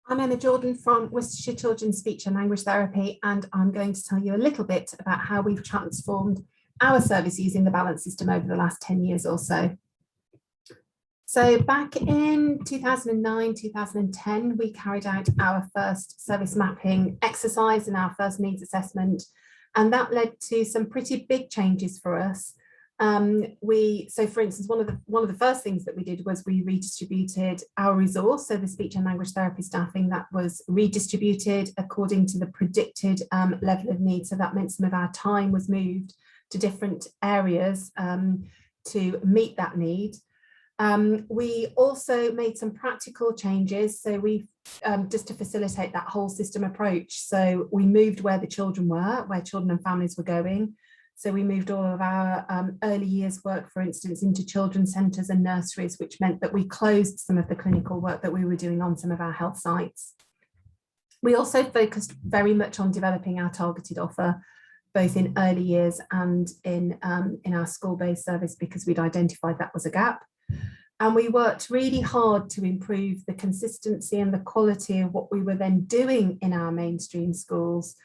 I'm Emma Jordan from Worcestershire Children's Speech and Language Therapy, and I'm going to tell you a little bit about how we've transformed our service using the balance system over the last 10 years or so. So back in 2009, 2010, we carried out our first service mapping exercise and our first needs assessment, and that led to some pretty big changes for us. So for instance, one of the first things that we did was we redistributed our resource. So the speech and language therapy staffing, that was redistributed according to the predicted level of need. So that meant some of our time was moved to different areas to meet that need. We also made some practical changes. So we just to facilitate that whole system approach. So we moved where the children were, where children and families were going. So we moved all of our early years work, for instance, into children's centres and nurseries, which meant that we closed some of the clinical work that we were doing on some of our health sites. We also focused very much on developing our targeted offer, both in early years and in our school-based service, because we'd identified that was a gap. And we worked really hard to improve the consistency and the quality of what we were then doing in our mainstream schools.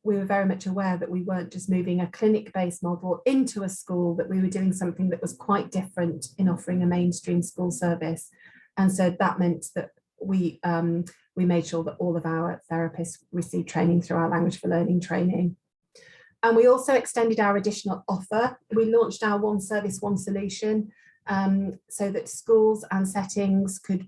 We were very much aware that we weren't just moving a clinic-based model into a school, that we were doing something that was quite different in offering a mainstream school service. And so that meant that we made sure that all of our therapists received training through our Language for Learning training. And we also extended our additional offer. We launched our One Service, One Solution, so that schools and settings could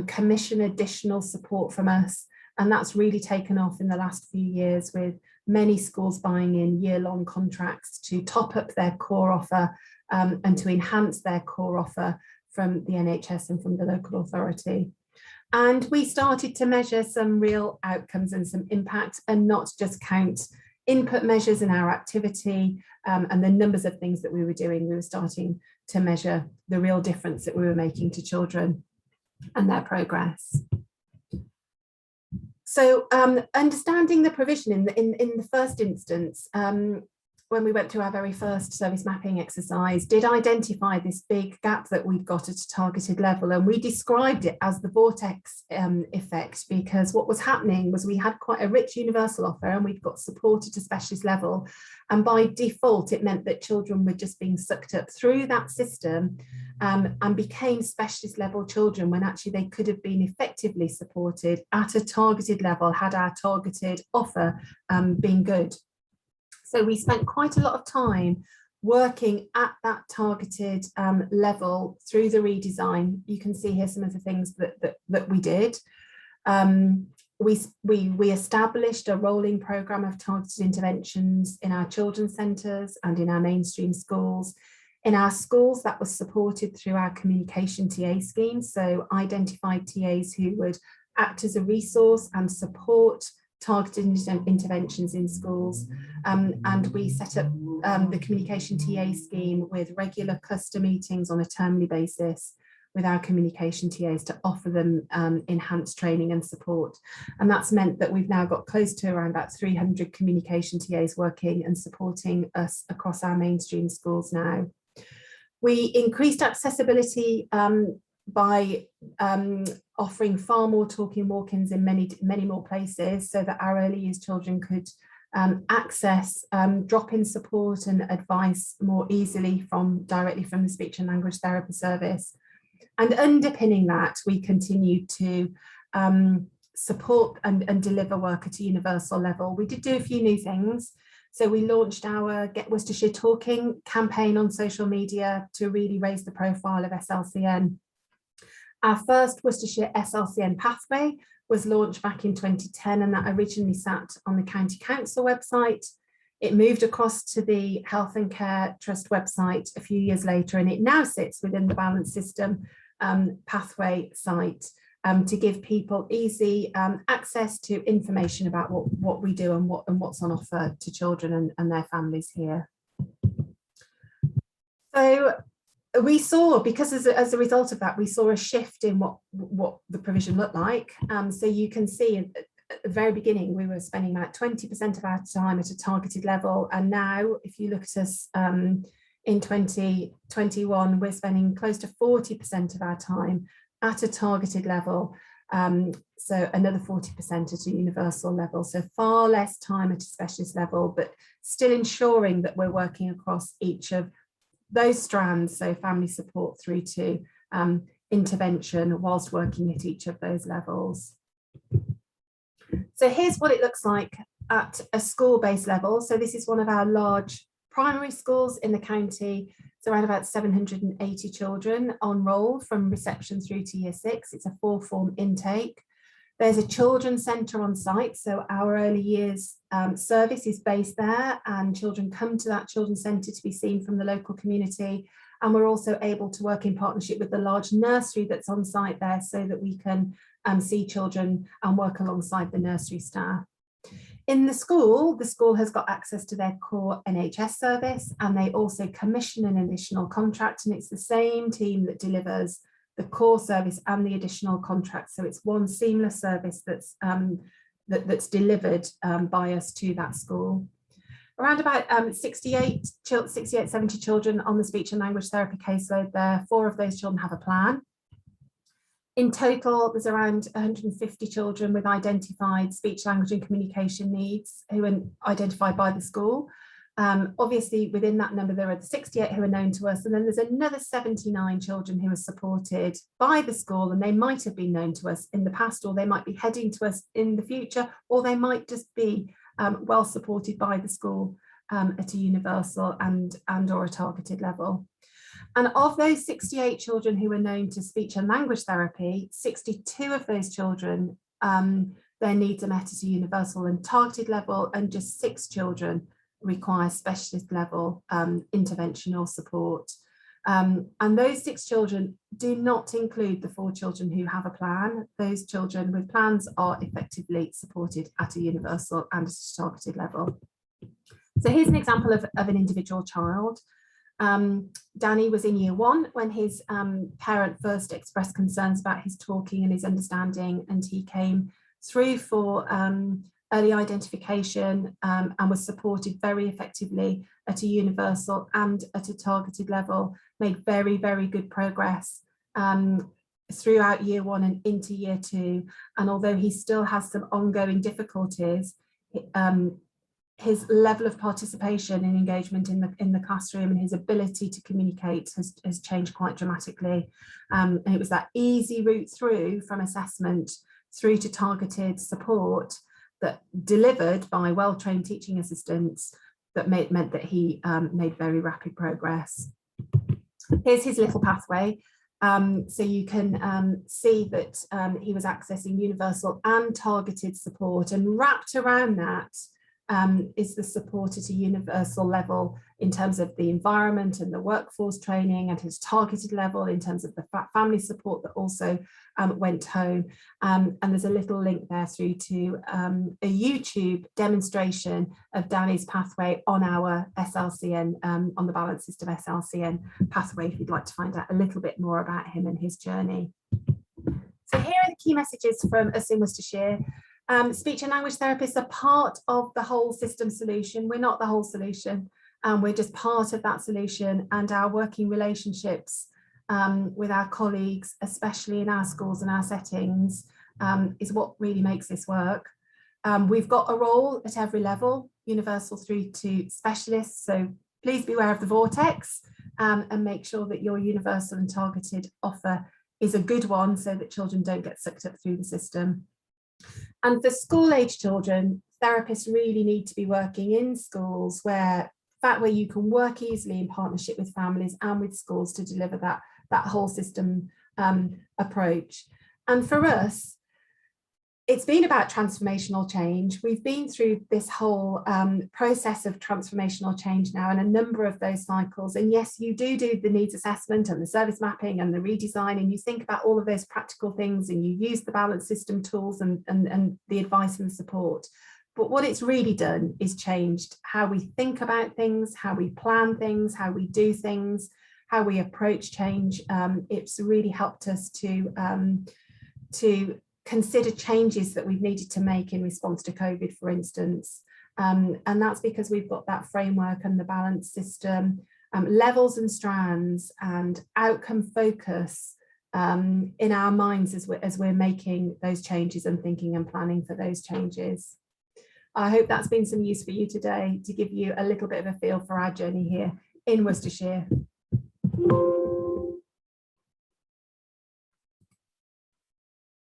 commission additional support from us. And that's really taken off in the last few years, with many schools buying in year-long contracts to top up their core offer and to enhance their core offer from the NHS and from the local authority. And we started to measure some real outcomes and some impact, and not just count input measures in our activity and the numbers of things that we were doing. We were starting to measure the real difference that we were making to children and their progress. So understanding the provision in the first instance, when we went through our very first service mapping exercise, did identify this big gap that we'd got at a targeted level. And we described it as the Vortex effect, because what was happening was we had quite a rich universal offer and we'd got support at a specialist level. And by default, it meant that children were just being sucked up through that system and became specialist level children, when actually they could have been effectively supported at a targeted level had our targeted offer been good. So we spent quite a lot of time working at that targeted level through the redesign. You can see here some of the things that we did. We established a rolling programme of targeted interventions in our children's centres and in our mainstream schools. In our schools, that was supported through our communication TA scheme, so identified TAs who would act as a resource and support targeted interventions in schools. And we set up the communication TA scheme with regular cluster meetings on a termly basis with our communication TAs to offer them enhanced training and support. And that's meant that we've now got close to around about 300 communication TAs working and supporting us across our mainstream schools now. We increased accessibility by offering far more talking walk-ins in many more places, so that our early years children could access drop-in support and advice more easily directly from the speech and language therapy service. And underpinning that, we continue to support and deliver work at a universal level. We did do a few new things. So we launched our Get Worcestershire Talking campaign on social media to really raise the profile of SLCN. Our first Worcestershire SLCN pathway was launched back in 2010, and that originally sat on the County Council website. It moved across to the Health and Care Trust website a few years later, and it now sits within the Balance System pathway site to give people easy access to information about what we do and what's on offer to children and their families here. So we saw, because as a result of that, we saw a shift in what the provision looked like. So you can see at the very beginning, we were spending about 20% of our time at a targeted level. And now, if you look at us in 2021, we're spending close to 40% of our time at a targeted level. So another 40% at a universal level, so far less time at a specialist level, but still ensuring that we're working across each of those strands, so family support through to intervention, whilst working at each of those levels. So here's what it looks like at a school-based level. So this is one of our large primary schools in the county. It's around about 780 children on roll from reception through to year 6. It's a 4-form intake. There's a children's centre on site, so our early years service is based there, and children come to that children's centre to be seen from the local community. And we're also able to work in partnership with the large nursery that's on site there, so that we can see children and work alongside the nursery staff. In the school has got access to their core NHS service, and they also commission an additional contract, and it's the same team that delivers the core service and the additional contract. So it's one seamless service that's that's delivered by us to that school. Around about 68, 70 children on the speech and language therapy caseload there. 4 of those children have a plan. In total, there's around 150 children with identified speech, language and communication needs who are identified by the school. Obviously, within that number, there are the 68 who are known to us, and then there's another 79 children who are supported by the school, and they might have been known to us in the past, or they might be heading to us in the future, or they might just be well supported by the school at a universal and or a targeted level. And of those 68 children who are known to speech and language therapy, 62 of those children, their needs are met at a universal and targeted level, and just 6 children require specialist level intervention or support. And those 6 children do not include the 4 children who have a plan. Those children with plans are effectively supported at a universal and at a targeted level. So here's an example of an individual child. Danny was in year 1 when his parent first expressed concerns about his talking and his understanding, and he came through for early identification and was supported very effectively at a universal and at a targeted level, made very, very good progress throughout year 1 and into year 2. And although he still has some ongoing difficulties, his level of participation and engagement in the classroom and his ability to communicate has changed quite dramatically. And it was that easy route through from assessment through to targeted support that delivered by well-trained teaching assistants that meant that he made very rapid progress. Here's his little pathway. So you can see that he was accessing universal and targeted support, and wrapped around that is the support at a universal level in terms of the environment and the workforce training, and his targeted level in terms of the family support that also went home. And there's a little link there through to a YouTube demonstration of Danny's pathway on our SLCN, on the Balance System SLCN pathway, if you'd like to find out a little bit more about him and his journey. So here are the key messages from us in Worcestershire. Speech and language therapists are part of the whole system solution. We're not the whole solution. We're just part of that solution, and our working relationships with our colleagues, especially in our schools and our settings, is what really makes this work. We've got a role at every level, universal through to specialists. So please be aware of the Vortex and make sure that your universal and targeted offer is a good one, so that children don't get sucked up through the system. And for school age children, therapists really need to be working in schools where you can work easily in partnership with families and with schools to deliver that whole system approach. And for us, it's been about transformational change. We've been through this whole process of transformational change now, and a number of those cycles. And yes, you do the needs assessment and the service mapping and the redesign, and you think about all of those practical things, and you use the balance system tools and the advice and the support. But what it's really done is changed how we think about things, how we plan things, how we do things, how we approach change. It's really helped us to consider changes that we've needed to make in response to COVID, for instance. And that's because we've got that framework and the balance system, levels and strands and outcome focus in our minds as we're making those changes and thinking and planning for those changes. I hope that's been some use for you today to give you a little bit of a feel for our journey here in Worcestershire.